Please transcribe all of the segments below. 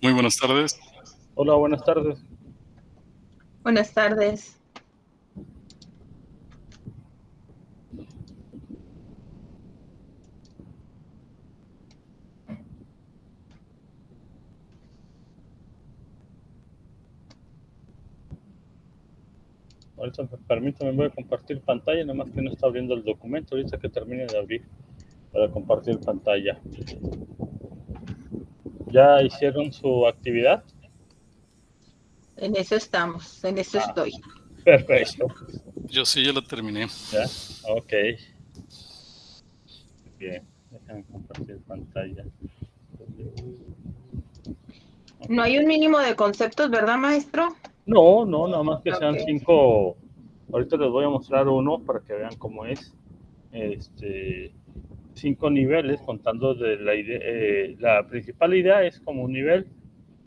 Muy buenas tardes. Hola, buenas tardes. Buenas tardes. Ahorita, permítame, voy a compartir pantalla, nada más que no está abriendo el documento, ahorita que termine de abrir para compartir pantalla. ¿Ya hicieron su actividad? En eso estamos, en eso estoy. Perfecto. Yo sí ya la terminé. ¿Ya? Ok. Bien, déjame compartir pantalla. No hay un mínimo de conceptos, ¿verdad, maestro? No, nada más que sean Ok. 5. Ahorita les voy a mostrar uno para que vean cómo es. 5 niveles, contando de la idea. La principal idea es como un nivel,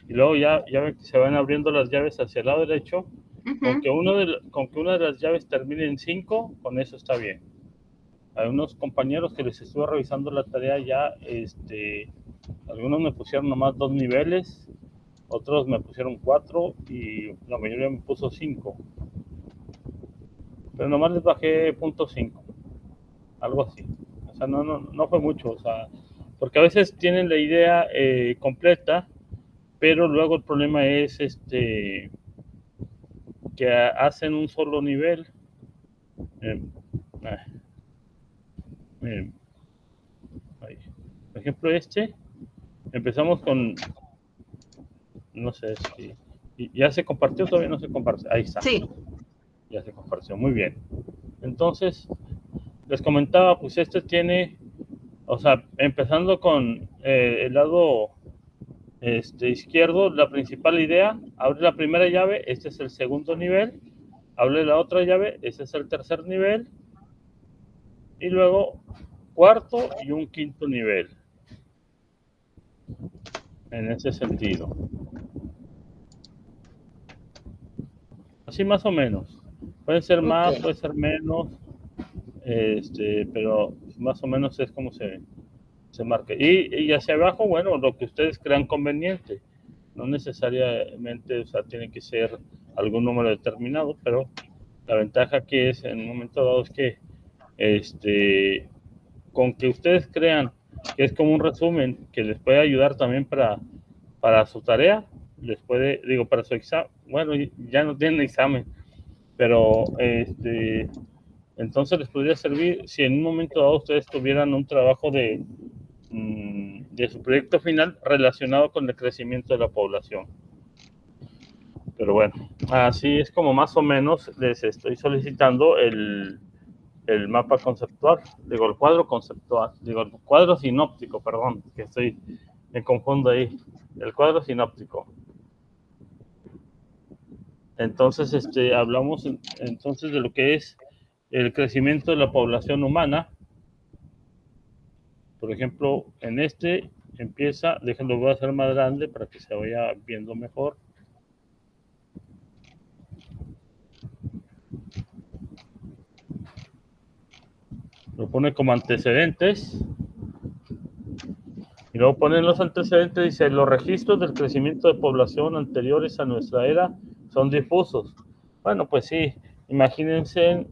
y luego ya ven que se van abriendo las llaves hacia el lado derecho. Con que una de las llaves termine en 5, con eso está bien. Hay unos compañeros que les estuve revisando la tarea ya, algunos me pusieron nomás 2 niveles, otros me pusieron 4 y la mayoría me puso 5. Pero nomás les bajé .5, algo así. O sea, no fue mucho, o sea, porque a veces tienen la idea completa, pero luego el problema es que hacen un solo nivel. Miren, ahí. Por ejemplo, empezamos con, no sé si, ¿ya se compartió? Todavía no se comparte. Ahí está. Sí. Ya se compartió, muy bien. Entonces, les comentaba, pues tiene, o sea, empezando con el lado izquierdo, la principal idea, abre la primera llave, este es el segundo nivel, abre la otra llave, ese es el tercer nivel, y luego cuarto y un quinto nivel, en ese sentido. Así más o menos. Puede ser más, Ok. puede ser menos, pero más o menos es como se marca. Y hacia abajo, bueno, lo que ustedes crean conveniente. No necesariamente, o sea, tiene que ser algún número determinado, pero la ventaja aquí es, en un momento dado, es que con que ustedes crean que es como un resumen que les puede ayudar también para su tarea, les puede, digo, para su examen, bueno, ya no tienen examen, pero entonces les podría servir si en un momento dado ustedes tuvieran un trabajo de su proyecto final relacionado con el crecimiento de la población. Pero bueno, así es como más o menos les estoy solicitando el mapa conceptual, digo, el cuadro conceptual, digo, el cuadro sinóptico, perdón, que me confundo ahí, el cuadro sinóptico. Entonces, hablamos entonces de lo que es el crecimiento de la población humana. Por ejemplo, en empieza, déjenlo, voy a hacer más grande para que se vaya viendo mejor. Lo pone como antecedentes. Y luego ponen los antecedentes, dice, los registros del crecimiento de población anteriores a nuestra era son difusos. Bueno, pues sí, imagínense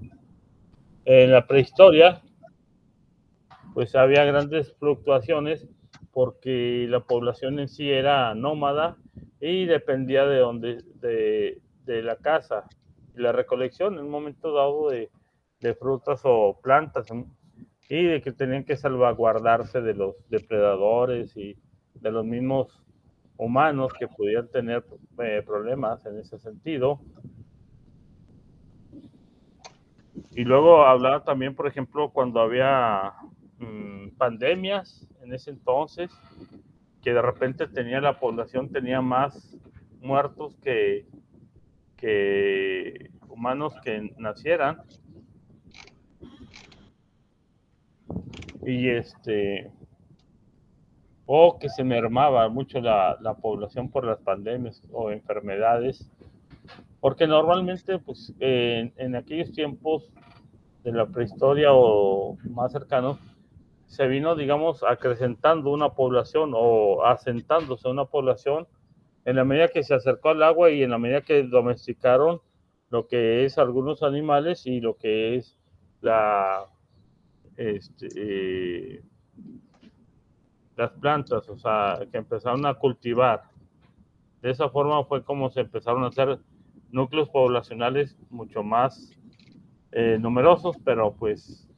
en la prehistoria, pues había grandes fluctuaciones porque la población en sí era nómada y dependía de la caza y la recolección en un momento dado de frutas o plantas, y de que tenían que salvaguardarse de los depredadores y de los mismos humanos que pudieran tener problemas en ese sentido. Y luego hablaba también, por ejemplo, cuando había pandemias en ese entonces, que de repente la población tenía más muertos que humanos que nacieran. Y o que se mermaba mucho la población por las pandemias o enfermedades, porque normalmente pues en aquellos tiempos de la prehistoria o más cercanos se vino, digamos, acrecentando una población o asentándose una población en la medida que se acercó al agua y en la medida que domesticaron lo que es algunos animales y lo que es la las plantas, o sea, que empezaron a cultivar. De esa forma fue como se empezaron a hacer núcleos poblacionales mucho más numerosos, pero pues,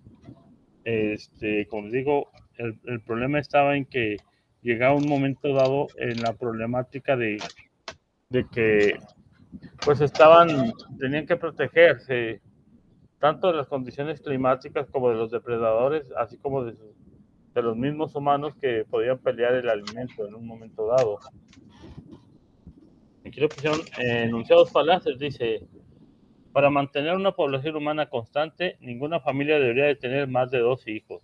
como les digo, el problema estaba en que llegaba un momento dado en la problemática de que pues tenían que protegerse tanto de las condiciones climáticas como de los depredadores, así como de los mismos humanos que podían pelear el alimento en un momento dado. Aquí le pusieron enunciados falaces, dice: para mantener una población humana constante, ninguna familia debería de tener más de 2 hijos.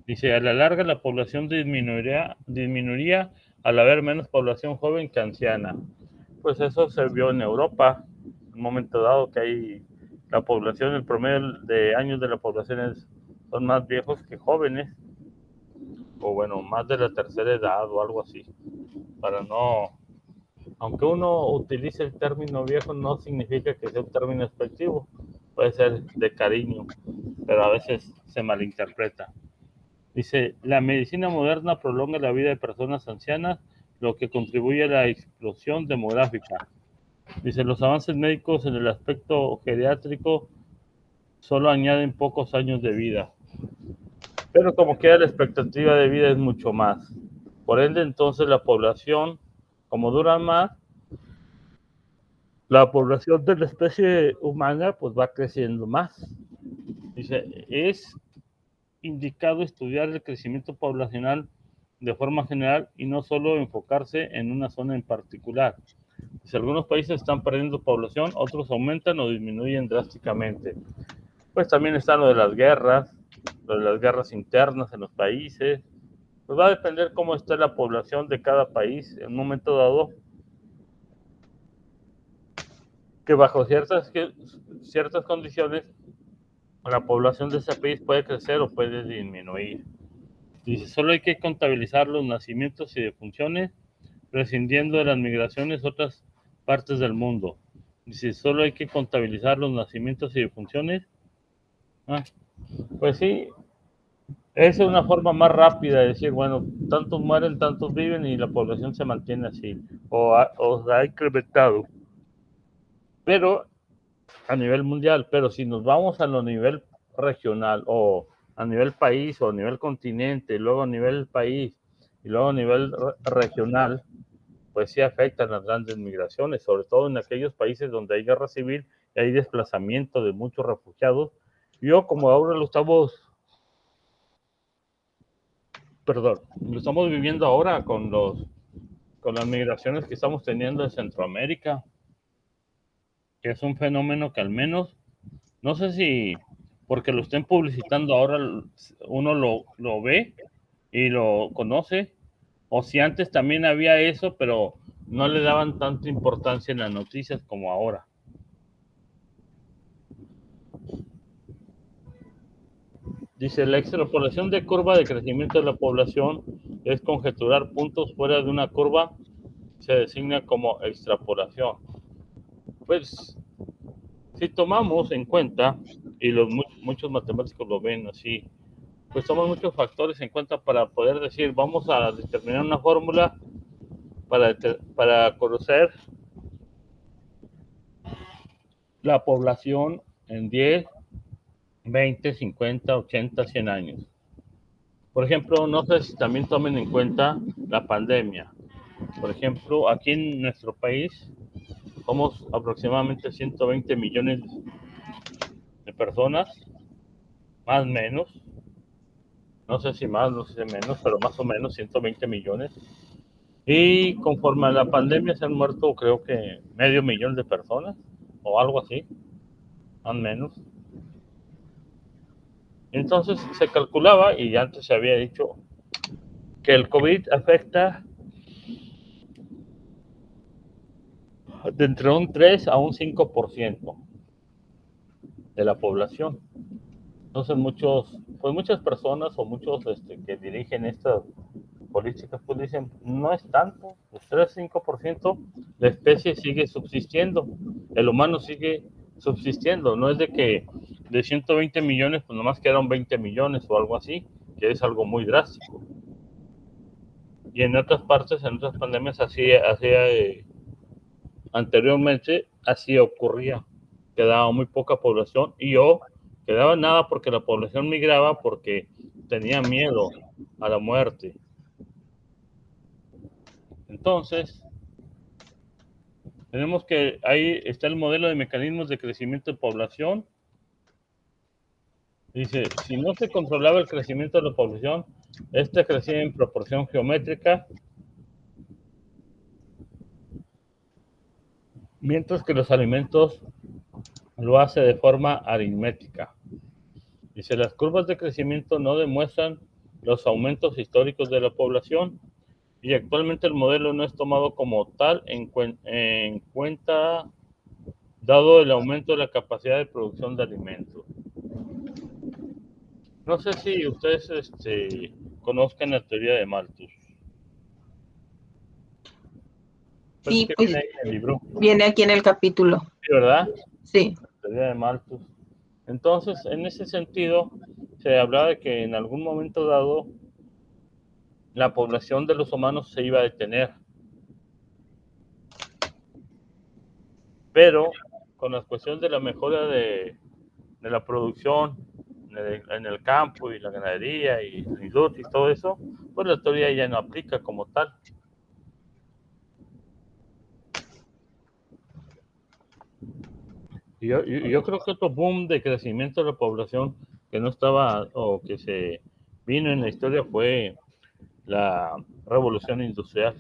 Dice: a la larga la población disminuiría al haber menos población joven que anciana. Pues eso se vio en Europa, en un momento dado que hay la población, el promedio de años de la población son más viejos que jóvenes, o bueno, más de la tercera edad o algo así, para no, aunque uno utilice el término viejo no significa que sea un término despectivo, puede ser de cariño, pero a veces se malinterpreta. Dice: la medicina moderna prolonga la vida de personas ancianas, lo que contribuye a la explosión demográfica. Dice: los avances médicos en el aspecto geriátrico solo añaden pocos años de vida, pero como quiera la expectativa de vida es mucho más. Por ende, entonces la población, como dura más, la población de la especie humana pues va creciendo más. Dice: es indicado estudiar el crecimiento poblacional de forma general y no solo enfocarse en una zona en particular. Si algunos países están perdiendo población, otros aumentan o disminuyen drásticamente. Pues también está lo de las guerras internas en los países. Pues va a depender cómo esté la población de cada país en un momento dado, que bajo ciertas condiciones la población de ese país puede crecer o puede disminuir. Dice: solo hay que contabilizar los nacimientos y defunciones, prescindiendo de las migraciones a otras partes del mundo. Dice: solo hay que contabilizar los nacimientos y defunciones. Pues sí, esa es una forma más rápida de decir, bueno, tantos mueren, tantos viven y la población se mantiene así, o ha incrementado. Pero a nivel mundial, pero si nos vamos a lo nivel regional o a nivel país o a nivel continente, y luego a nivel país y luego a nivel regional, pues sí afectan las grandes migraciones, sobre todo en aquellos países donde hay guerra civil y hay desplazamiento de muchos refugiados. Yo, como ahora lo estamos viviendo ahora con las migraciones que estamos teniendo en Centroamérica, que es un fenómeno que al menos, no sé si porque lo estén publicitando ahora uno lo ve y lo conoce, o si antes también había eso, pero no le daban tanta importancia en las noticias como ahora. Dice: la extrapolación de curva de crecimiento de la población es conjeturar puntos fuera de una curva, se designa como extrapolación. Pues si tomamos en cuenta, y muchos matemáticos lo ven así, pues toman muchos factores en cuenta para poder decir, vamos a determinar una fórmula para conocer la población en 10, 20, 50, 80, 100 años. Por ejemplo, no sé si también tomen en cuenta la pandemia. Por ejemplo, aquí en nuestro país somos aproximadamente 120 millones de personas, más o menos. No sé si más, no sé si menos, pero más o menos 120 millones. Y conforme a la pandemia se han muerto creo que medio millón de personas o algo así, más o menos. Entonces se calculaba, y antes se había dicho, que el COVID afecta de entre un 3 a un 5% de la población. Entonces muchas personas o muchos que dirigen estas políticas pues dicen, no es tanto, el 3-5%, la especie sigue subsistiendo, el humano sigue subsistiendo, no es de que de 120 millones pues nomás quedaron 20 millones o algo así, que es algo muy drástico. Y en otras partes, en otras pandemias anteriormente así ocurría, quedaba muy poca población y quedaba nada porque la población migraba porque tenía miedo a la muerte. Entonces, tenemos que ahí está el modelo de mecanismos de crecimiento de población. Dice, si no se controlaba el crecimiento de la población, este crecía en proporción geométrica, mientras que los alimentos lo hace de forma aritmética. Dice, las curvas de crecimiento no demuestran los aumentos históricos de la población y actualmente el modelo no es tomado como tal en cuenta dado el aumento de la capacidad de producción de alimentos. No sé si ustedes conozcan la teoría de Malthus. Parece Sí, que pues viene ahí en el libro. viene aquí en el capítulo. Sí, ¿verdad? Sí. La teoría de Malthus. Entonces, en ese sentido, se hablaba de que en algún momento dado la población de los humanos se iba a detener. Pero con las cuestiones de la mejora de la producción en el campo y la ganadería y la industria y todo eso, pues la teoría ya no aplica como tal. Yo creo que otro boom de crecimiento de la población que no estaba o que se vino en la historia fue la revolución industrial,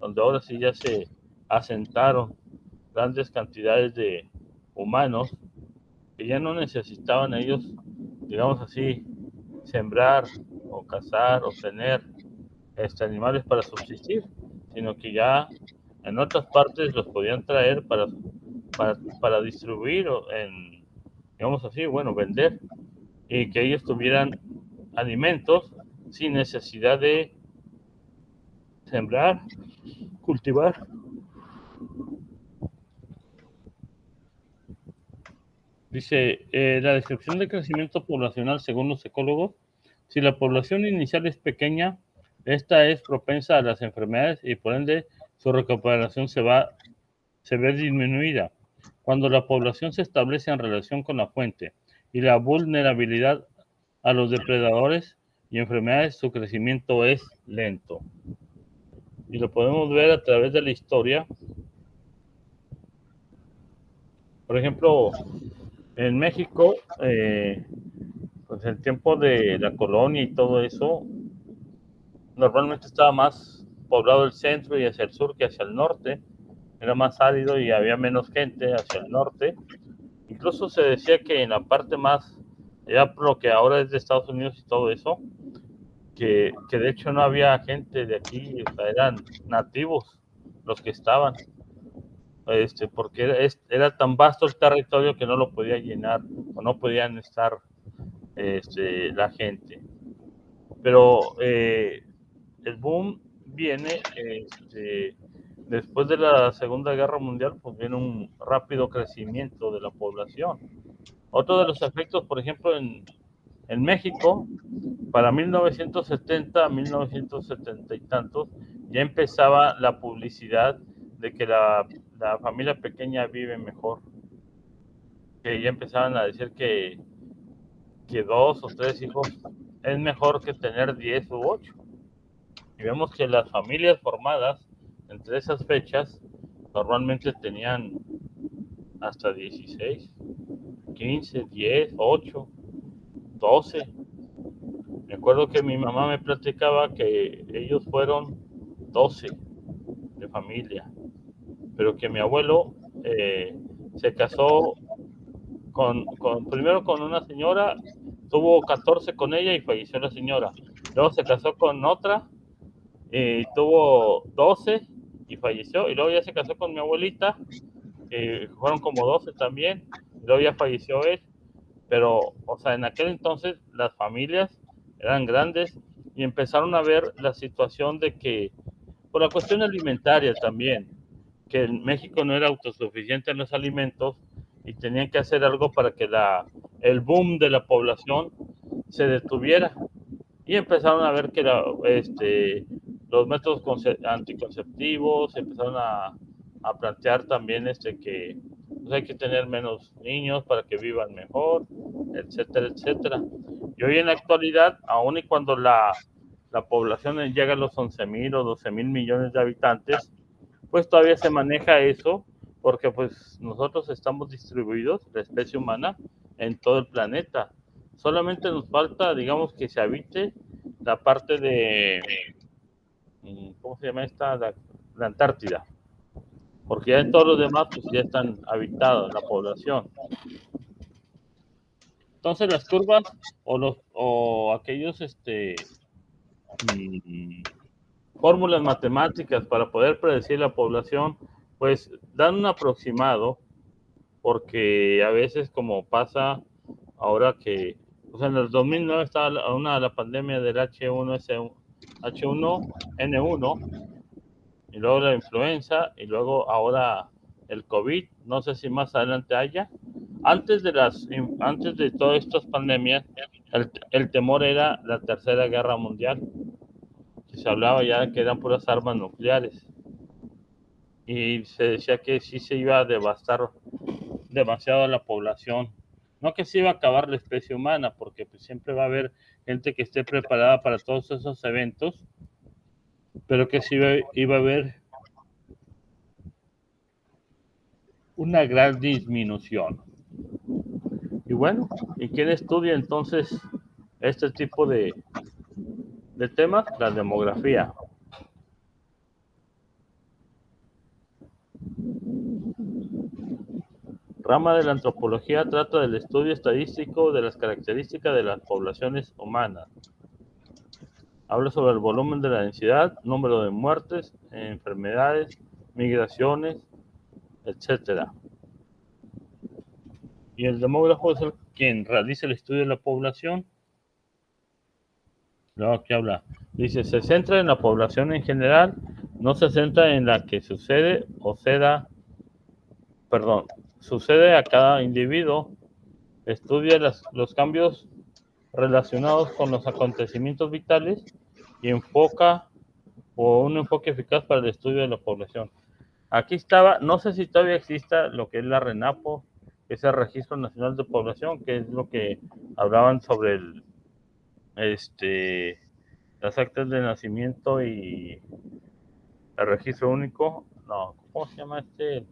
donde ahora sí ya se asentaron grandes cantidades de humanos que ya no necesitaban ellos, digamos así, sembrar o cazar o tener animales para subsistir, sino que ya en otras partes los podían traer para distribuir o digamos así, bueno, vender y que ellos tuvieran alimentos sin necesidad de sembrar, cultivar. Dice, la descripción del crecimiento poblacional según los ecólogos, si la población inicial es pequeña, esta es propensa a las enfermedades y por ende su recuperación se ve disminuida. Cuando la población se establece en relación con la fuente y la vulnerabilidad a los depredadores y enfermedades, su crecimiento es lento. Y lo podemos ver a través de la historia. Por ejemplo, en México, pues el tiempo de la colonia y todo eso, normalmente estaba más poblado el centro y hacia el sur que hacia el norte. Era más árido y había menos gente hacia el norte. Incluso se decía que en la parte más, ya lo que ahora es de Estados Unidos y todo eso, que de hecho no había gente de aquí, o sea, eran nativos los que estaban, porque era tan vasto el territorio que no lo podía llenar o no podían estar la gente. Pero el boom viene después de la Segunda Guerra Mundial, pues viene un rápido crecimiento de la población. Otro de los efectos, por ejemplo, en México, para 1970, 1970 y tantos, ya empezaba la publicidad de que la familia pequeña vive mejor. Que ya empezaban a decir que 2 o 3 hijos es mejor que tener 10 u 8. Y vemos que las familias formadas entre esas fechas normalmente tenían hasta 16, 15, 10, 8, 12. Me acuerdo que mi mamá me platicaba que ellos fueron 12 de familia, pero que mi abuelo se casó primero con una señora, tuvo 14 con ella y falleció la señora. Luego se casó con otra y tuvo 12 y falleció. Y luego ya se casó con mi abuelita, que fueron como 12 también. Y luego ya falleció él. Pero, o sea, en aquel entonces las familias eran grandes y empezaron a ver la situación de que, por la cuestión alimentaria también, que en México no era autosuficiente en los alimentos y tenían que hacer algo para que el boom de la población se detuviera. Y empezaron a ver que los métodos anticonceptivos empezaron a plantear también que pues, hay que tener menos niños para que vivan mejor, etcétera, etcétera. Y hoy en la actualidad, aun y cuando la población llega a los 11,000 o 12,000 millones de habitantes, pues todavía se maneja eso porque pues nosotros estamos distribuidos, la especie humana, en todo el planeta. Solamente nos falta, digamos, que se habite la parte ¿cómo se llama esta? La Antártida. Porque ya en todos los demás, pues ya están habitados la población. Entonces las curvas o aquellos fórmulas matemáticas para poder predecir la población, pues dan un aproximado, porque a veces como pasa ahora que, pues en el 2009 estaba la pandemia del H1N1 y luego la influenza y luego ahora el COVID, no sé si más adelante haya. Antes de todas estas pandemias, el temor era la Tercera Guerra Mundial, que se hablaba ya de que eran puras armas nucleares y se decía que sí se iba a devastar demasiado a la población. No que se iba a acabar la especie humana, porque pues siempre va a haber gente que esté preparada para todos esos eventos, pero que sí iba a haber una gran disminución. Y bueno, ¿y quién estudia entonces este tipo de temas? La demografía. Rama de la antropología trata del estudio estadístico de las características de las poblaciones humanas. Habla sobre el volumen de la densidad, número de muertes, enfermedades, migraciones, etcétera. Y el demógrafo es quien realiza el estudio de la población. Luego aquí habla. Dice, se centra en la población en general, no se centra en la que sucede a cada individuo. Estudia los cambios relacionados con los acontecimientos vitales y enfoca un enfoque eficaz para el estudio de la población. Aquí estaba, no sé si todavía exista lo que es la RENAPO, que es el Registro Nacional de Población, que es lo que hablaban sobre las actas de nacimiento y el registro único. No, ¿cómo se llama el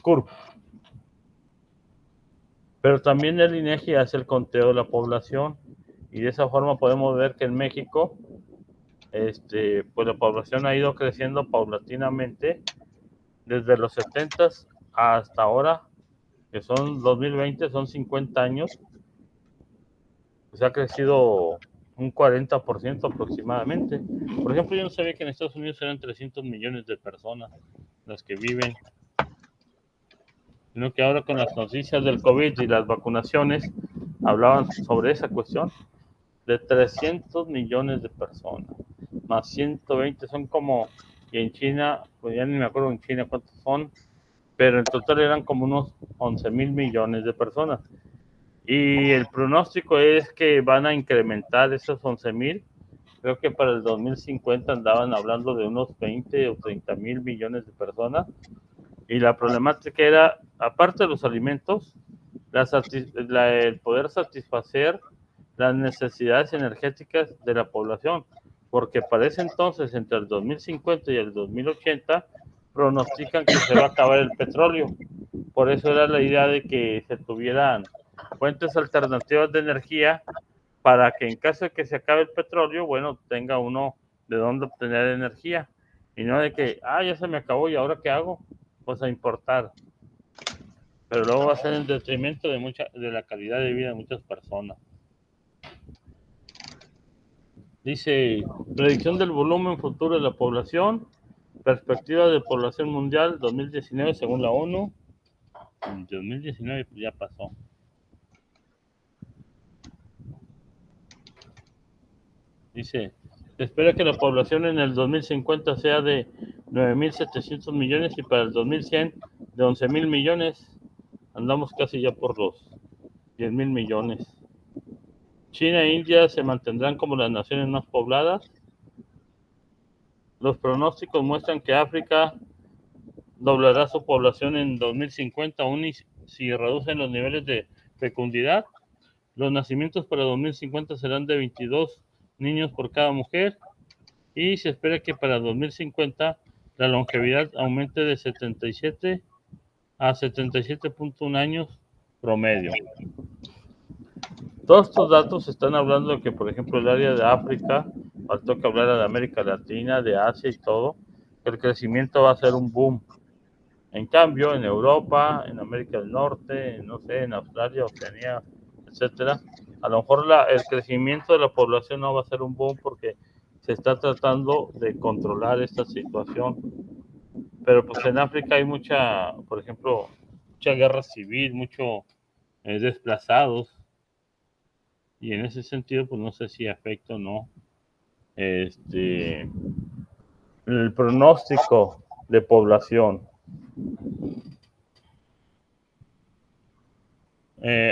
CURP? Pero también el INEGI hace el conteo de la población y de esa forma podemos ver que en México pues la población ha ido creciendo paulatinamente desde los 70s hasta ahora, que son 2020, son 50 años, pues ha crecido un 40% aproximadamente. Por ejemplo, yo no sabía que en Estados Unidos eran 300 millones de personas las que viven, sino que ahora con las noticias del COVID y las vacunaciones hablaban sobre esa cuestión de 300 millones de personas, más 120 son como, y en China, pues ya ni me acuerdo en China cuántos son, pero en total eran como unos 11,000 millones de personas. Y el pronóstico es que van a incrementar esos 11,000. Creo que para el 2050 andaban hablando de unos 20 o 30 mil millones de personas. Y la problemática era, aparte de los alimentos, el poder satisfacer las necesidades energéticas de la población. Porque para ese entonces, entre el 2050 y el 2080, pronostican que se va a acabar el petróleo. Por eso era la idea de que se tuvieran fuentes alternativas de energía para que en caso de que se acabe el petróleo, bueno, tenga uno de dónde obtener energía. Y no de que, ya se me acabó y ahora qué hago, pues a importar. Pero luego va a ser en detrimento de la calidad de vida de muchas personas. Dice, predicción del volumen futuro de la población, perspectiva de población mundial 2019 según la ONU. En 2019 pues ya pasó. Dice, se espera que la población en el 2050 sea de 9.700 millones y para el 2100 de 11.000 millones. Andamos casi ya por los 10.000 millones. China e India se mantendrán como las naciones más pobladas. Los pronósticos muestran que África doblará su población en 2050, aún y si reducen los niveles de fecundidad. Los nacimientos para 2050 serán de 22 niños por cada mujer y se espera que para 2050 la longevidad aumente de 77 a 77.1 años promedio. Todos estos datos están hablando de que, por ejemplo, el área de África, faltó que hablar de América Latina, de Asia y todo, el crecimiento va a ser un boom. En cambio, en Europa, en América del Norte, no sé, en Australia, Oceanía, etcétera, a lo mejor el crecimiento de la población no va a ser un boom porque se está tratando de controlar esta situación. Pero pues en África hay mucha, por ejemplo, mucha guerra civil, mucho desplazados. Y en ese sentido, pues no sé si afecta o no el pronóstico de población.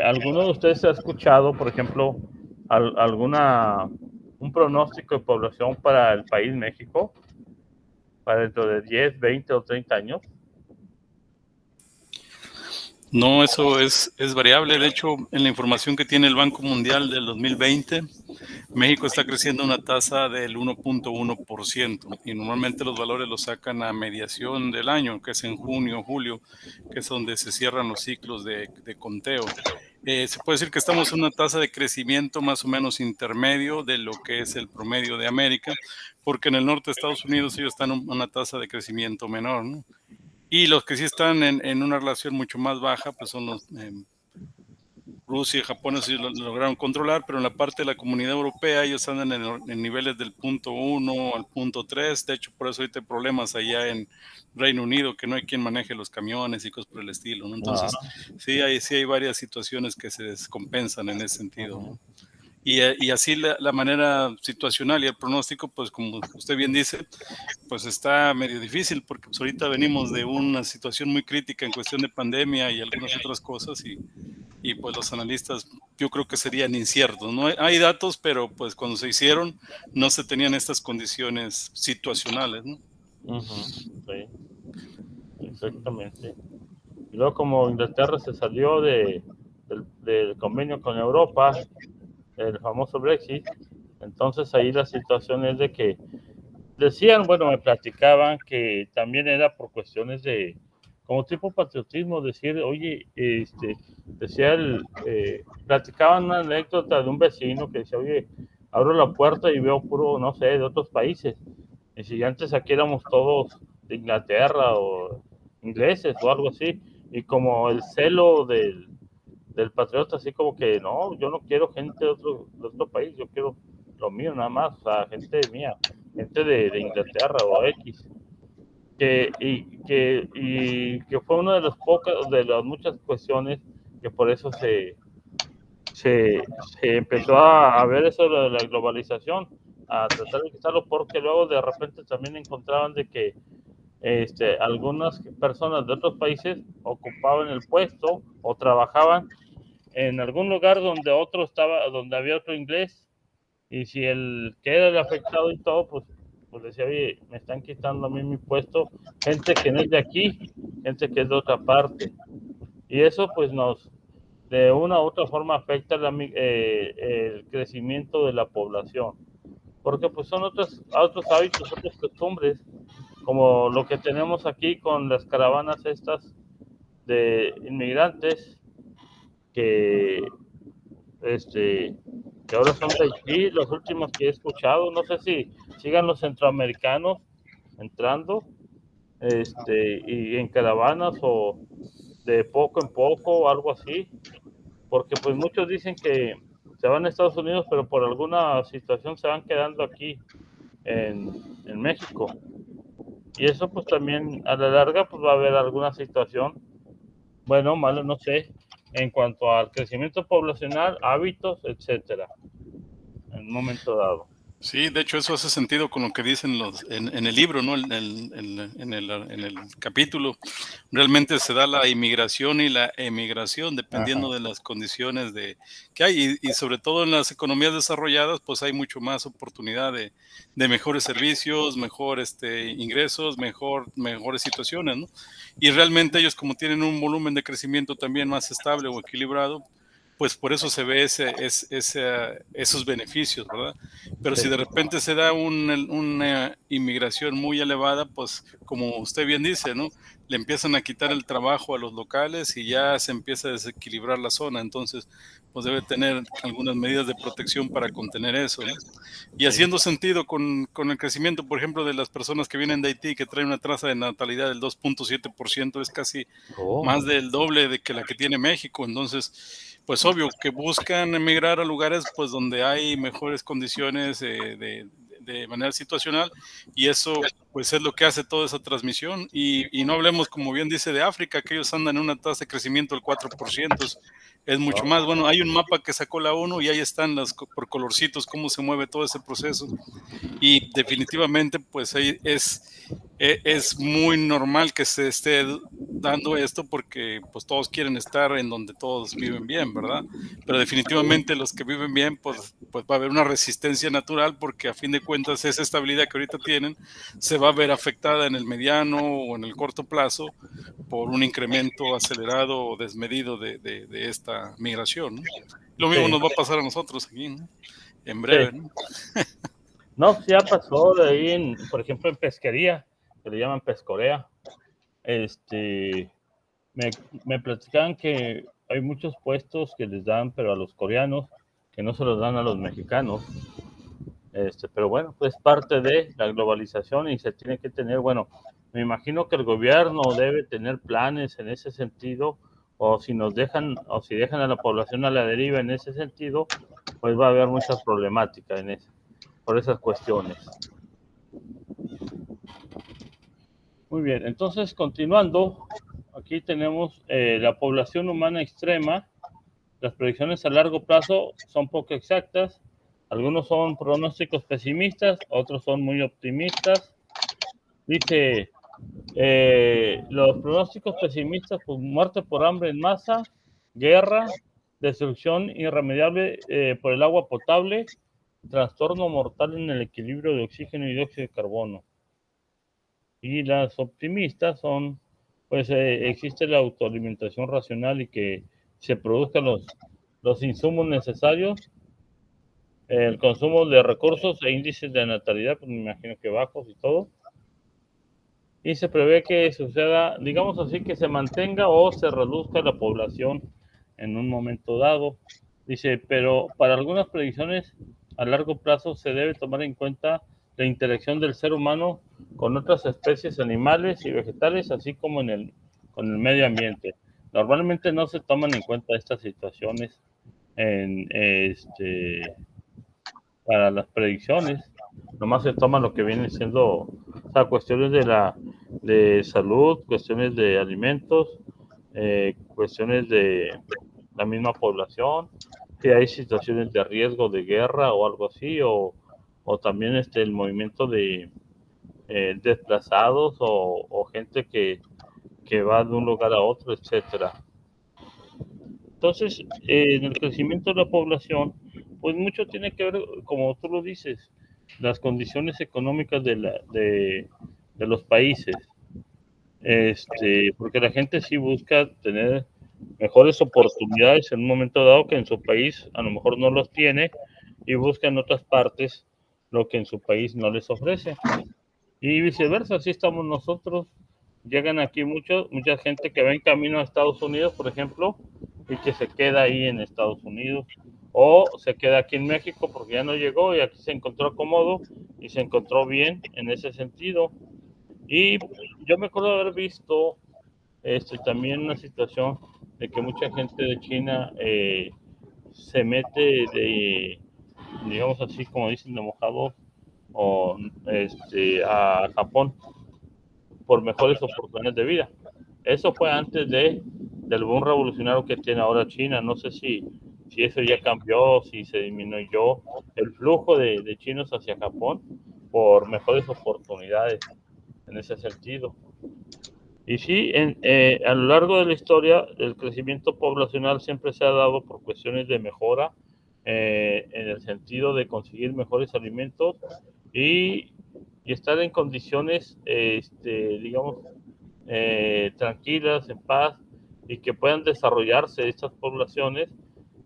¿Alguno de ustedes ha escuchado, por ejemplo, un pronóstico de población para el país México? Para dentro de 10, 20 o 30 años. No, eso es variable. De hecho, en la información que tiene el Banco Mundial del 2020, México está creciendo a una tasa del 1.1% y normalmente los valores los sacan a mediación del año, que es en junio, julio, que es donde se cierran los ciclos de conteo. Se puede decir que estamos en una tasa de crecimiento más o menos intermedio de lo que es el promedio de América, porque en el norte de Estados Unidos ellos están en una tasa de crecimiento menor, ¿no? Y los que sí están en una relación mucho más baja, pues son los Rusia y Japón, sí lo lograron controlar, pero en la parte de la Comunidad Europea ellos andan en niveles del 0.1 al 0.3. De hecho, por eso hay problemas allá en Reino Unido, que no hay quien maneje los camiones y cosas por el estilo, ¿no? Entonces, sí hay varias situaciones que se descompensan en ese sentido, ¿no? Y así la manera situacional y el pronóstico, pues como usted bien dice, pues está medio difícil porque pues ahorita venimos de una situación muy crítica en cuestión de pandemia y algunas otras cosas y pues los analistas yo creo que serían inciertos, ¿no? Hay datos, pero pues cuando se hicieron no se tenían estas condiciones situacionales, ¿no? Sí, exactamente. Y luego como Inglaterra se salió del convenio con Europa, el famoso Brexit, entonces ahí la situación es de que decían, bueno, me platicaban que también era por cuestiones de, como tipo patriotismo, decir, oye, platicaban una anécdota de un vecino que decía, oye, abro la puerta y veo puro, no sé, de otros países. Y si antes aquí éramos todos de Inglaterra o ingleses o algo así, y como el celo del patriota, así como que, no, yo no quiero gente de otro país, yo quiero lo mío nada más, o sea, gente mía, gente de Inglaterra o X, que fue una de de las muchas cuestiones que por eso se empezó a ver eso de la globalización, a tratar de quitarlo, porque luego de repente también encontraban de que algunas personas de otros países ocupaban el puesto o trabajaban en algún lugar donde había otro inglés, y si el que era el afectado y todo, pues decía, oye, me están quitando a mí mi puesto, gente que no es de aquí, gente que es de otra parte. Y eso pues de una u otra forma afecta el crecimiento de la población, porque pues son otros hábitos, otras costumbres, como lo que tenemos aquí con las caravanas estas de inmigrantes que que ahora son de Haití, los últimos que he escuchado. No sé si sigan los centroamericanos entrando y en caravanas o de poco en poco o algo así, porque pues muchos dicen que se van a Estados Unidos, pero por alguna situación se van quedando aquí en México. Y eso pues también a la larga pues va a haber alguna situación, bueno, malo, no sé, en cuanto al crecimiento poblacional, hábitos, etcétera, en un momento dado. Sí, de hecho eso hace sentido con lo que dicen en el libro, ¿no? En el capítulo. Realmente se da la inmigración y la emigración dependiendo Ajá, de las condiciones que hay y sobre todo en las economías desarrolladas, pues hay mucho más oportunidad de mejores servicios, mejor ingresos, mejores situaciones, ¿no? Y realmente ellos como tienen un volumen de crecimiento también más estable o equilibrado, pues por eso se ve esos beneficios, ¿verdad? Pero si sí, de repente se da una inmigración muy elevada, pues como usted bien dice, ¿no? Le empiezan a quitar el trabajo a los locales y ya se empieza a desequilibrar la zona. Entonces, pues debe tener algunas medidas de protección para contener eso, ¿no? Y sí. haciendo sentido con el crecimiento, por ejemplo, de las personas que vienen de Haití, que traen una tasa de natalidad del 2.7%, es casi Oh, más del doble de que la que tiene México. Entonces, pues obvio que buscan emigrar a lugares pues donde hay mejores condiciones de manera situacional y eso pues es lo que hace toda esa transmisión y no hablemos como bien dice de África, que ellos andan en una tasa de crecimiento del 4%, es mucho oh, más. Bueno, hay un mapa que sacó la ONU y ahí están por colorcitos cómo se mueve todo ese proceso y definitivamente pues ahí es muy normal que se esté dando esto porque pues todos quieren estar en donde todos viven bien, ¿verdad? Pero definitivamente los que viven bien pues va a haber una resistencia natural porque a fin de cuentas esa estabilidad que ahorita tienen se va a ver afectada en el mediano o en el corto plazo por un incremento acelerado o desmedido de esta migración, ¿no? Lo mismo sí, nos va a pasar a nosotros aquí, ¿no? En sí. breve, ¿no? No, pues ya pasó de ahí, por ejemplo, en pesquería, que le llaman pescorea. Este, me, me platicaban que hay muchos puestos que les dan, pero a los coreanos, que no se los dan a los mexicanos. Pero bueno, pues parte de la globalización y se tiene que tener, bueno, me imagino que el gobierno debe tener planes en ese sentido, o si nos dejan, o si dejan a la población a la deriva en ese sentido, pues va a haber mucha problemática por esas cuestiones. Muy bien, entonces continuando, aquí tenemos la población humana extrema. Las predicciones a largo plazo son poco exactas. Algunos son pronósticos pesimistas, otros son muy optimistas. Dice, los pronósticos pesimistas, pues muerte por hambre en masa, guerra, destrucción irremediable por el agua potable, trastorno mortal en el equilibrio de oxígeno y dióxido de carbono. Y las optimistas son, pues existe la autoalimentación racional y que se produzcan los insumos necesarios, el consumo de recursos e índices de natalidad, pues me imagino que bajos y todo. Y se prevé que suceda, digamos así, que se mantenga o se reduzca la población en un momento dado. Dice, pero para algunas predicciones a largo plazo se debe tomar en cuenta la interacción del ser humano con otras especies animales y vegetales, así como con el medio ambiente. Normalmente no se toman en cuenta estas situaciones en, para las predicciones. Nomás se toma lo que viene siendo, o sea, cuestiones de salud, cuestiones de alimentos, cuestiones de la misma población, si hay situaciones de riesgo de guerra o algo así, o también el movimiento de desplazados o gente que va de un lugar a otro, etcétera. Entonces, en el crecimiento de la población, pues mucho tiene que ver, como tú lo dices, las condiciones económicas de los países. Porque la gente sí busca tener mejores oportunidades en un momento dado que en su país a lo mejor no los tiene y busca en otras partes lo que en su país no les ofrece. Y viceversa, así estamos nosotros. Llegan aquí mucha gente que va en camino a Estados Unidos, por ejemplo, y que se queda ahí en Estados Unidos. O se queda aquí en México porque ya no llegó y aquí se encontró cómodo y se encontró bien en ese sentido. Y yo me acuerdo de haber visto también una situación de que mucha gente de China se mete digamos así, como dicen, de mojado o a Japón por mejores oportunidades de vida. Eso fue antes del boom revolucionario que tiene ahora China. No sé si si eso ya cambió, si se disminuyó el flujo de chinos hacia Japón por mejores oportunidades en ese sentido. Y sí, a lo largo de la historia, el crecimiento poblacional siempre se ha dado por cuestiones de mejora, en el sentido de conseguir mejores alimentos y estar en condiciones, digamos, tranquilas, en paz, y que puedan desarrollarse estas poblaciones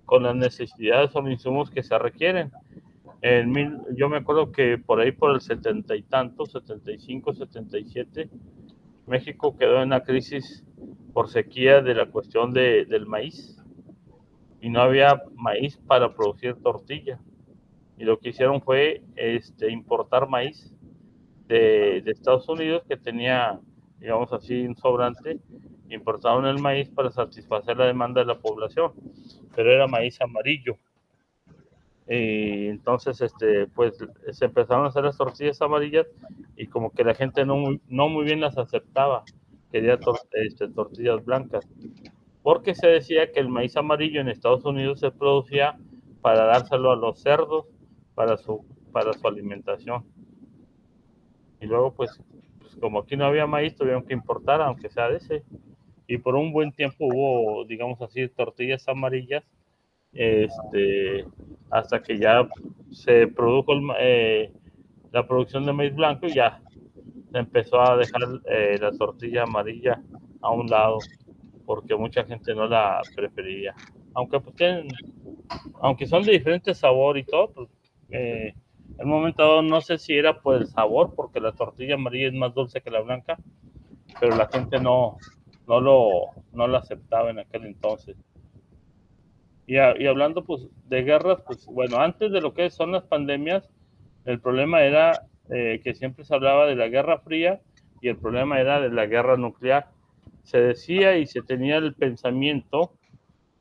con las necesidades o insumos que se requieren. Yo me acuerdo que por ahí, por el 70 y tanto, 75, 77, México quedó en una crisis por sequía de la cuestión del maíz, y no había maíz para producir tortilla. Y lo que hicieron fue importar maíz de Estados Unidos, que tenía, digamos así, un sobrante. Importaron el maíz para satisfacer la demanda de la población, pero era maíz amarillo. Y entonces, pues se empezaron a hacer las tortillas amarillas, y como que la gente no muy bien las aceptaba, quería tortillas blancas, porque se decía que el maíz amarillo en Estados Unidos se producía para dárselo a los cerdos para su alimentación. Y luego, pues como aquí no había maíz, tuvieron que importar, aunque sea de ese. Y por un buen tiempo hubo, digamos así, tortillas amarillas, hasta que ya se produjo la producción de maíz blanco, y ya se empezó a dejar la tortilla amarilla a un lado, porque mucha gente no la prefería. Aunque pues aunque son de diferente sabor y todo, pues en el momento dado no sé si era por el sabor, porque la tortilla amarilla es más dulce que la blanca, pero la gente no lo aceptaba en aquel entonces. Y hablando pues de guerras, pues bueno, antes de lo que son las pandemias, el problema era que siempre se hablaba de la Guerra Fría, y el problema era de la guerra nuclear. Se decía y se tenía el pensamiento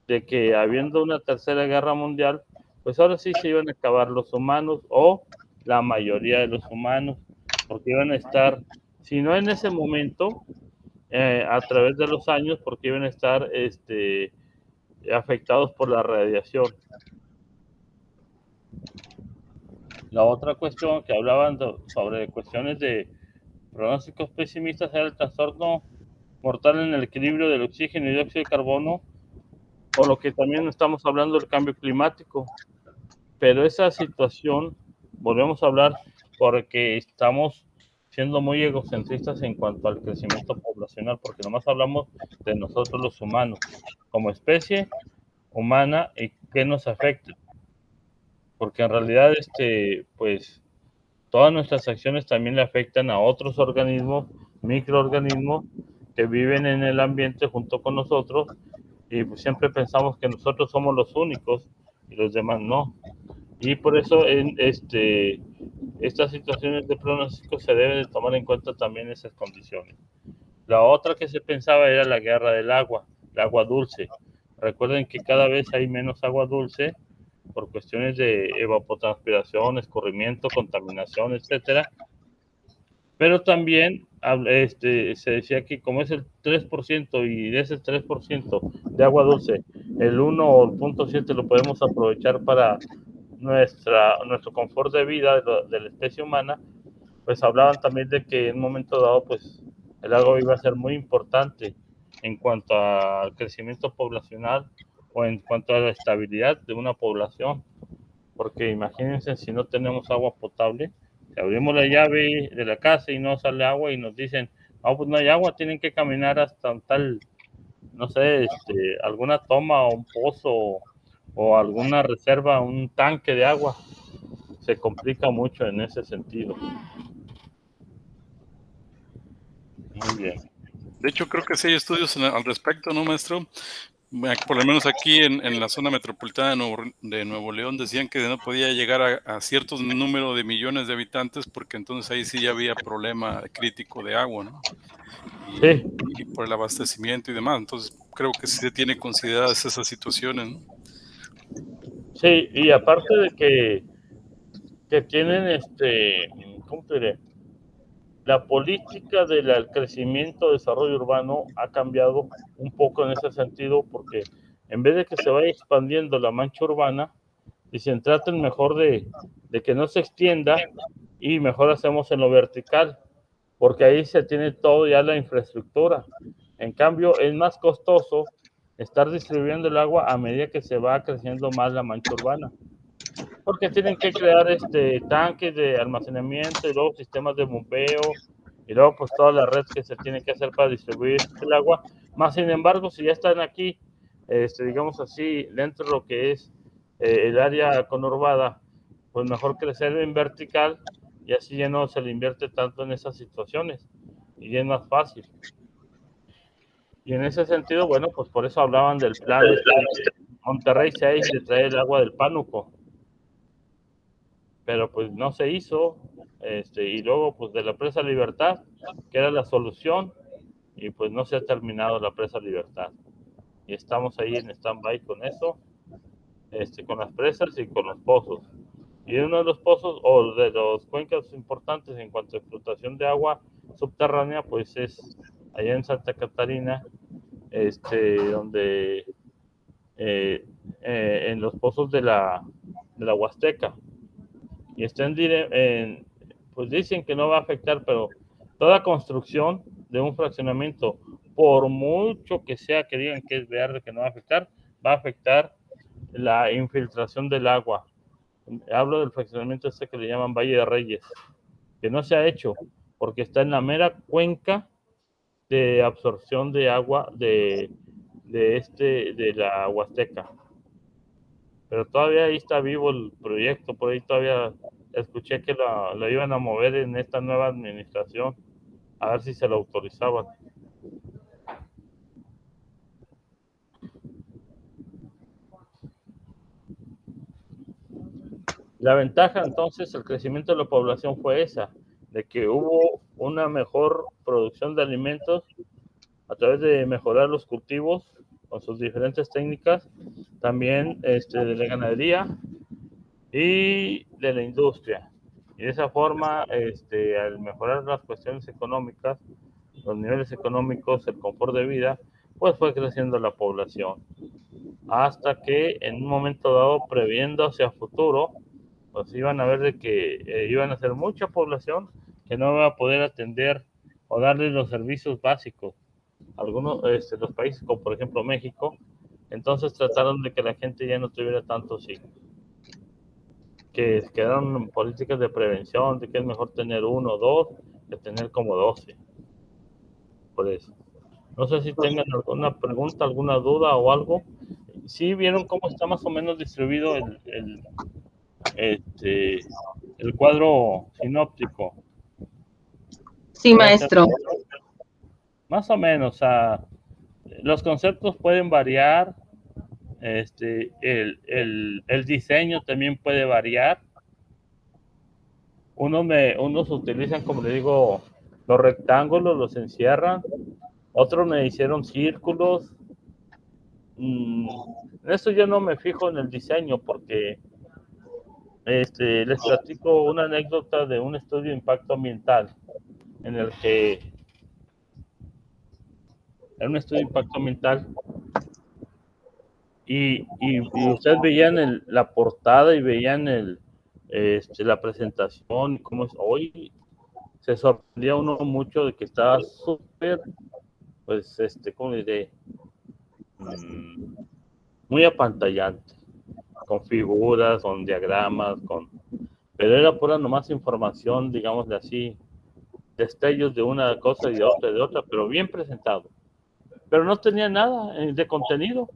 de que habiendo una tercera guerra mundial, pues ahora sí se iban a acabar los humanos, o la mayoría de los humanos, porque iban a estar, si no en ese momento, a través de los años, porque iban a estar afectados por la radiación. La otra cuestión que hablaban sobre cuestiones de pronósticos pesimistas era el trastorno mortal en el equilibrio del oxígeno y dióxido de carbono, o lo que también estamos hablando del cambio climático. Pero esa situación, volvemos a hablar, porque estamos siendo muy egocentristas en cuanto al crecimiento poblacional, porque nomás hablamos de nosotros los humanos, como especie humana, y qué nos afecta. Porque en realidad, pues, todas nuestras acciones también le afectan a otros organismos, microorganismos, que viven en el ambiente junto con nosotros, y pues siempre pensamos que nosotros somos los únicos y los demás no. Y por eso estas situaciones de pronóstico se deben de tomar en cuenta también esas condiciones. La otra que se pensaba era la guerra del agua, el agua dulce. Recuerden que cada vez hay menos agua dulce por cuestiones de evapotranspiración, escurrimiento, contaminación, etcétera. Pero también se decía que como es el 3%, y de ese 3% de agua dulce, el 1 o el 0.7 lo podemos aprovechar para nuestro confort de vida de la especie humana, pues hablaban también de que en un momento dado, pues el agua iba a ser muy importante en cuanto al crecimiento poblacional, o en cuanto a la estabilidad de una población. Porque imagínense, si no tenemos agua potable, si abrimos la llave de la casa y no sale agua, y nos dicen, no, pues no hay agua, tienen que caminar hasta un tal, no sé, alguna toma o un pozo, o alguna reserva, un tanque de agua, se complica mucho en ese sentido. Muy bien. De hecho, creo que sí hay estudios al respecto, ¿no, maestro? Por lo menos aquí en la zona metropolitana de Nuevo León decían que no podía llegar a ciertos número de millones de habitantes, porque entonces ahí sí ya había problema crítico de agua, ¿no? Sí. Y por el abastecimiento y demás. Entonces creo que sí se tiene consideradas esas situaciones, ¿no? Sí, y aparte de que tienen, ¿cómo te diré? La política del crecimiento, desarrollo urbano ha cambiado un poco en ese sentido, porque en vez de que se vaya expandiendo la mancha urbana, dicen, traten mejor de que no se extienda y mejor hacemos en lo vertical, porque ahí se tiene todo ya la infraestructura. En cambio, es más costoso estar distribuyendo el agua a medida que se va creciendo más la mancha urbana, porque tienen que crear tanques de almacenamiento y luego sistemas de bombeo y luego pues toda la red que se tiene que hacer para distribuir el agua. Más sin embargo, si ya están aquí, digamos así, dentro de lo que es el área conurbada, pues mejor crecer en vertical y así ya no se le invierte tanto en esas situaciones y es más fácil. Y en ese sentido, bueno, pues por eso hablaban del plan de Monterrey 6 de traer el agua del Pánuco, pero pues no se hizo, y luego pues de la presa Libertad, que era la solución, y pues no se ha terminado la presa Libertad. Y estamos ahí en stand-by con eso, con las presas y con los pozos. Y uno de los pozos o de los cuencas importantes en cuanto a explotación de agua subterránea, pues es allá en Santa Catarina, donde en los pozos de la Huasteca. Y pues dicen que no va a afectar, pero toda construcción de un fraccionamiento, por mucho que sea que digan que es verde, que no va a afectar la infiltración del agua. Hablo del fraccionamiento que le llaman Valle de Reyes, que no se ha hecho porque está en la mera cuenca de absorción de agua de la Huasteca. Pero todavía ahí está vivo el proyecto, por ahí todavía escuché que lo iban a mover en esta nueva administración, a ver si se lo autorizaban. La ventaja entonces, el crecimiento de la población fue esa, de que hubo una mejor producción de alimentos a través de mejorar los cultivos con sus diferentes técnicas, también de la ganadería y de la industria. Y de esa forma, al mejorar las cuestiones económicas, los niveles económicos, el confort de vida, pues fue creciendo la población. Hasta que en un momento dado, previendo hacia futuro, pues iban a ver de que iban a ser mucha población que no iba a poder atender o darles los servicios básicos. Algunos, los países como por ejemplo México, entonces trataron de que la gente ya no tuviera tantos hijos, que quedaron políticas de prevención, de que es mejor tener 1 o 2 que tener como 12. Por eso. No sé si tengan alguna pregunta, alguna duda o algo. ¿Sí vieron cómo está más o menos distribuido el cuadro sinóptico? Sí, maestro. Más o menos, o sea, los conceptos pueden variar, el diseño también puede variar. Unos utilizan, como le digo, los rectángulos, los encierran. Otros me hicieron círculos. Eso yo no me fijo en el diseño porque les platico una anécdota de un estudio de impacto ambiental en el que era un estudio de impacto ambiental y ustedes veían la portada y veían la presentación, cómo es hoy. Se sorprendía uno mucho de que estaba súper, pues, ¿cómo diré? Muy apantallante, con figuras, con diagramas, pero era pura nomás información, digámosle así, destellos de una cosa y de otra, pero bien presentado. Pero no tenía nada de contenido,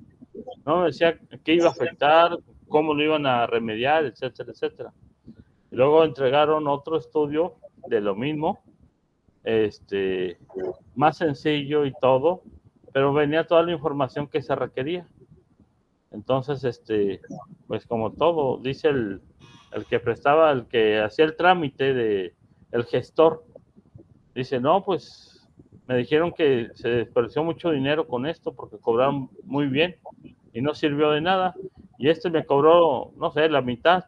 no decía qué iba a afectar, cómo lo iban a remediar, etcétera, etcétera. Y luego entregaron otro estudio de lo mismo, más sencillo y todo, pero venía toda la información que se requería. Entonces, pues como todo, dice el que hacía el trámite el gestor, dice, no, pues me dijeron que se desperdició mucho dinero con esto porque cobraron muy bien y no sirvió de nada. Y me cobró, no sé, la mitad.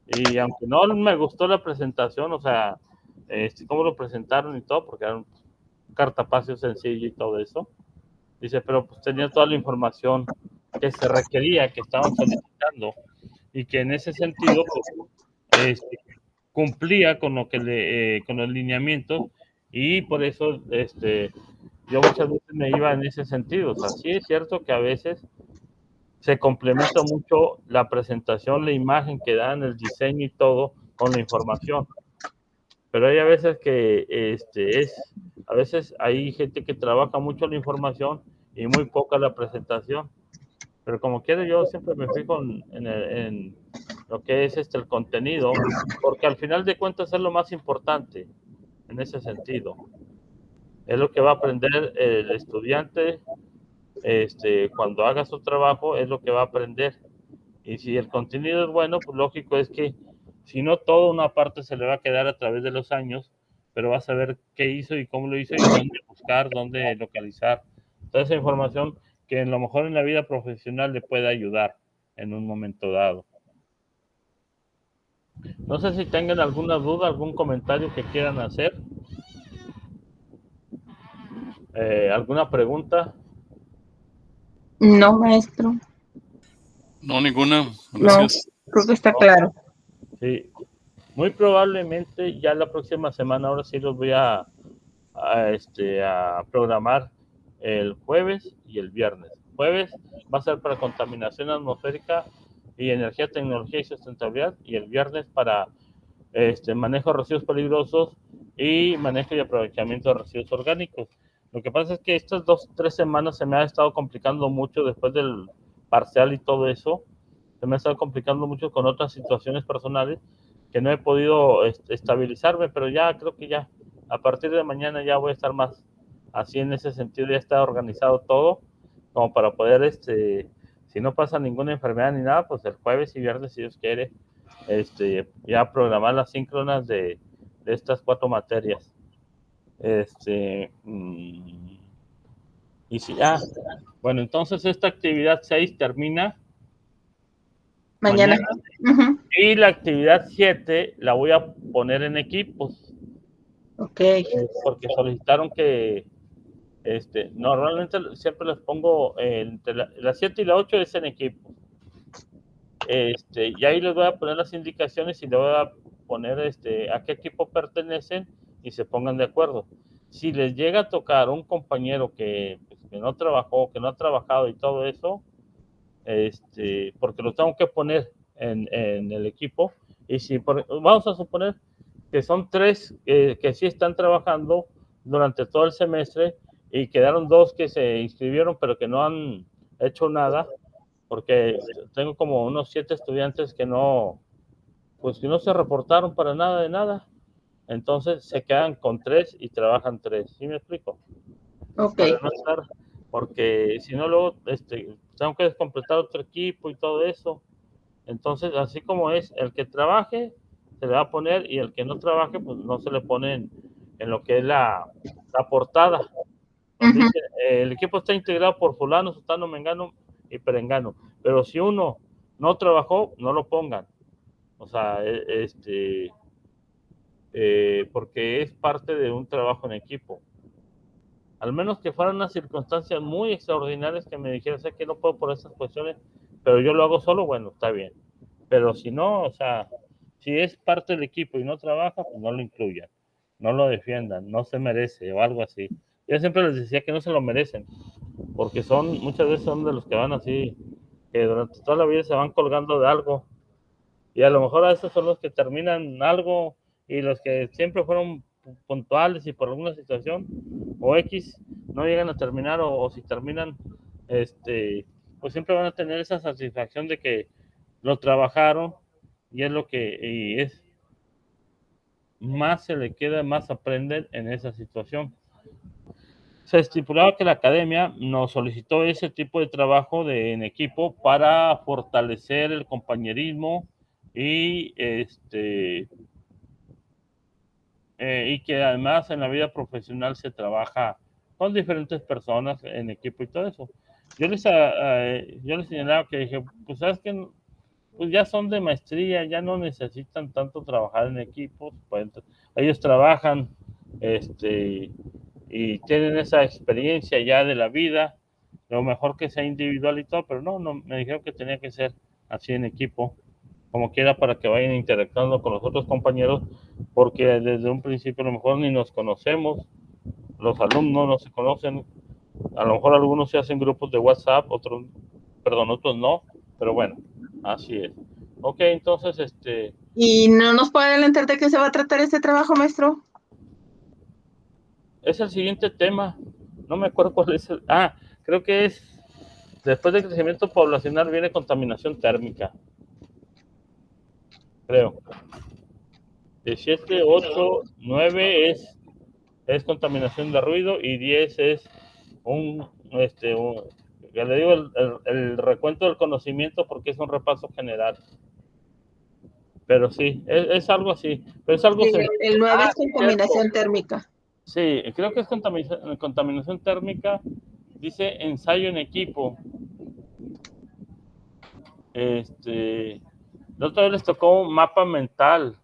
Y aunque no me gustó la presentación, o sea, cómo lo presentaron y todo, porque era un cartapacio sencillo y todo eso, dice, pero pues tenía toda la información que se requería, que estaban solicitando, y que en ese sentido pues, cumplía con lo que con los lineamientos, y por eso yo muchas veces me iba en ese sentido. O sea, sí es cierto que a veces se complementa mucho la presentación, la imagen que dan, el diseño y todo con la información. Pero hay a veces que a veces hay gente que trabaja mucho la información y muy poca la presentación. Pero como quiera, yo siempre me fijo en lo que es el contenido, porque al final de cuentas es lo más importante en ese sentido. Es lo que va a aprender el estudiante cuando haga su trabajo, es lo que va a aprender. Y si el contenido es bueno, pues lógico es que si no, toda una parte se le va a quedar a través de los años, pero va a saber qué hizo y cómo lo hizo y dónde buscar, dónde localizar. Toda esa información que a lo mejor en la vida profesional le puede ayudar en un momento dado. No sé si tengan alguna duda, algún comentario que quieran hacer. ¿Alguna pregunta? No, maestro. No, ninguna. No, Gracias. creo que está claro. Sí. Muy probablemente ya la próxima semana, ahora sí los voy a programar el jueves y el viernes. Jueves va a ser para contaminación atmosférica y energía, tecnología y sustentabilidad, y el viernes para manejo de residuos peligrosos y manejo y aprovechamiento de residuos orgánicos. Lo que pasa es que estas 2-3 semanas se me ha estado complicando mucho después del parcial y todo eso. Se me ha estado complicando mucho con otras situaciones personales que no he podido estabilizarme, pero ya creo que ya a partir de mañana ya voy a estar más así en ese sentido, ya está organizado todo como para poder, si no pasa ninguna enfermedad ni nada, pues el jueves y viernes, si Dios quiere, ya programar las síncronas de estas 4 materias. Y si bueno, entonces esta actividad 6 termina Mañana. Uh-huh. Y la actividad 7 la voy a poner en equipos. Ok. Porque solicitaron que normalmente siempre les pongo entre la 7 y la 8 es en equipo. Y ahí les voy a poner las indicaciones y les voy a poner a qué equipo pertenecen y se pongan de acuerdo. Si les llega a tocar un compañero que no trabajó, que no ha trabajado y todo eso, porque lo tengo que poner en el equipo, y si vamos a suponer que son 3 que sí están trabajando durante todo el semestre y quedaron 2 que se inscribieron pero que no han hecho nada, porque tengo como unos 7 estudiantes que no se reportaron para nada de nada, entonces se quedan con 3 y trabajan 3. ¿Sí me explico? Ok. Para no estar, porque si no luego tengo que descompletar otro equipo y todo eso. Entonces, así como es, el que trabaje se le va a poner, y el que no trabaje, pues no se le pone en lo que es la portada. Donde dice, el equipo está integrado por fulano, sutano, mengano y perengano. Pero si uno no trabajó, no lo pongan. O sea, porque es parte de un trabajo en equipo. Al menos que fueran unas circunstancias muy extraordinarias que me dijeran, sé que no puedo por estas cuestiones, pero yo lo hago solo, bueno, está bien. Pero si no, o sea, si es parte del equipo y no trabaja, pues no lo incluyan, no lo defiendan, no se merece o algo así. Yo siempre les decía que no se lo merecen, porque muchas veces son de los que van así, que durante toda la vida se van colgando de algo, y a lo mejor a esos son los que terminan algo, y los que siempre fueron puntuales y por alguna situación o X no llegan a terminar, o si terminan, pues siempre van a tener esa satisfacción de que lo trabajaron, y es lo que y es más se le queda, más aprenden en esa situación. Se estipulaba que la academia nos solicitó ese tipo de trabajo en equipo para fortalecer el compañerismo y y que además en la vida profesional se trabaja con diferentes personas en equipo y todo eso. Yo les señalaba que dije, pues sabes que pues ya son de maestría, ya no necesitan tanto trabajar en equipos, pues ellos trabajan y tienen esa experiencia ya de la vida, lo mejor que sea individual y todo, pero no, me dijeron que tenía que ser así en equipo, como quiera, para que vayan interactuando con los otros compañeros, porque desde un principio a lo mejor ni nos conocemos, los alumnos no se conocen, a lo mejor algunos se hacen grupos de WhatsApp, otros no, pero bueno, así es. Ok, entonces, ¿Y no nos puede adelantar de qué se va a tratar este trabajo, maestro? es el siguiente tema, no me acuerdo cuál es creo que es, después del crecimiento poblacional viene contaminación térmica, creo. 17, 8, 9 es contaminación de ruido y 10 es ya le digo el recuento del conocimiento porque es un repaso general. Pero sí, es algo así. Pero es algo Sí, el 9 es contaminación cierto. térmica. Sí, creo que es contaminación térmica. Dice ensayo en equipo. La otra vez les tocó un mapa mental.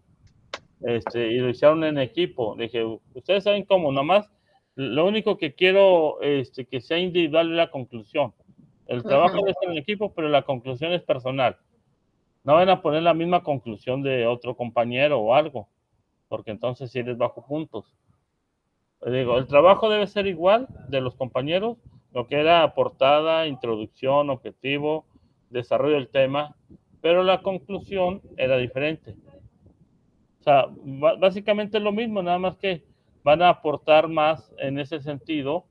Y lo hicieron en equipo. Dije, ustedes saben cómo, nomás lo único que quiero que sea individual es la conclusión. El trabajo debe ser en equipo, pero la conclusión es personal. No van a poner la misma conclusión de otro compañero o algo, porque entonces sí les bajo puntos. Digo, el trabajo debe ser igual de los compañeros, lo que era portada, introducción, objetivo, desarrollo del tema, pero la conclusión era diferente. O sea, básicamente es lo mismo, nada más que van a aportar más en ese sentido,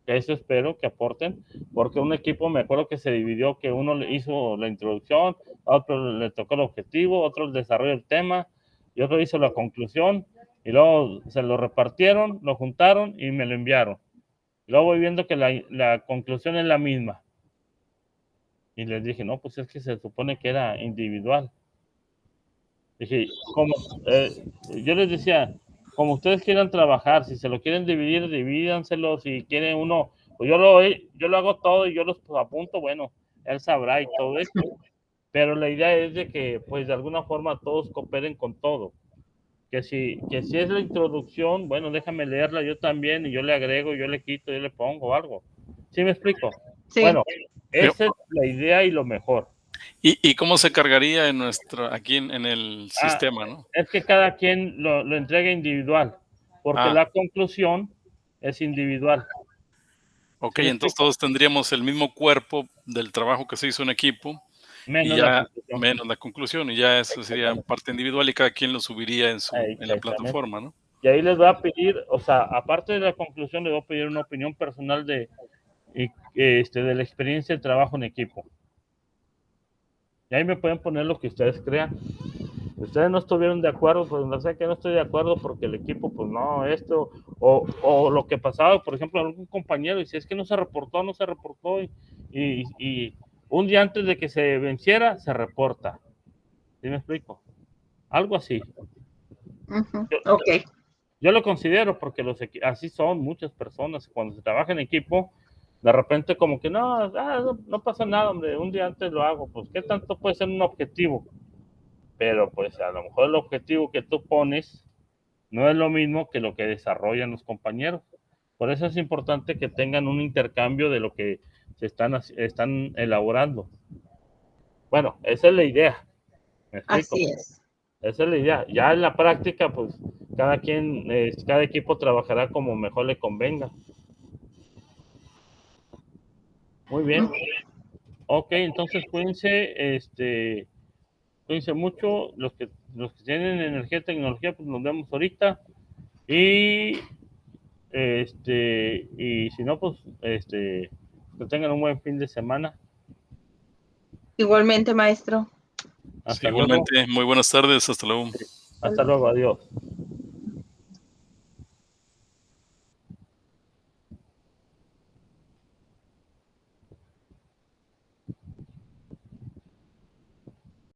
que eso espero que aporten, porque un equipo me acuerdo que se dividió, que uno le hizo la introducción, a otro le tocó el objetivo, otro el desarrollo del tema, y otro hizo la conclusión, y luego se lo repartieron, lo juntaron y me lo enviaron. Y luego voy viendo que la conclusión es la misma. Y les dije, no, pues es que se supone que era individual. Dije, yo les decía, como ustedes quieran trabajar, si se lo quieren dividir, divídanselo, si quieren uno, pues yo lo hago todo y yo los apunto, bueno, él sabrá y todo esto, pero la idea es de que, pues de alguna forma todos cooperen con todo, que si es la introducción, bueno, déjame leerla yo también y yo le agrego, yo le quito, yo le pongo algo, ¿sí me explico? Sí. Bueno, esa es la idea y lo mejor. ¿Y cómo se cargaría aquí en el sistema, no? Es que cada quien lo entrega individual, porque la conclusión es individual. Ok, ¿Sí entonces todos tendríamos el mismo cuerpo del trabajo que se hizo en equipo, menos y la ya conclusión. menos la conclusión, y ya eso sería parte individual y cada quien lo subiría en la plataforma, ¿no? Y ahí les voy a pedir, o sea, aparte de la conclusión, les voy a pedir una opinión personal de la experiencia de trabajo en equipo. Y ahí me pueden poner lo que ustedes crean. Ustedes no estuvieron de acuerdo, pues no sé que no estoy de acuerdo porque el equipo, pues no, o lo que pasaba, por ejemplo, algún compañero dice, es que no se reportó, y un día antes de que se venciera, se reporta. ¿Sí me explico? Algo así. Ok. Yo lo considero porque así son muchas personas, cuando se trabaja en equipo, de repente como que no pasa nada, hombre, un día antes lo hago, pues ¿qué tanto puede ser un objetivo? Pero pues a lo mejor el objetivo que tú pones no es lo mismo que lo que desarrollan los compañeros. Por eso es importante que tengan un intercambio de lo que se están elaborando. Bueno, esa es la idea. ¿Me explico? Así es. Esa es la idea. Ya en la práctica, pues cada equipo trabajará como mejor le convenga. Muy bien. Ok, entonces cuídense, cuídense mucho. Los que tienen energía y tecnología, pues nos vemos ahorita. Y si no, pues que tengan un buen fin de semana. Igualmente, maestro. Hasta luego. Igualmente, muy buenas tardes, hasta luego. Hasta luego, adiós.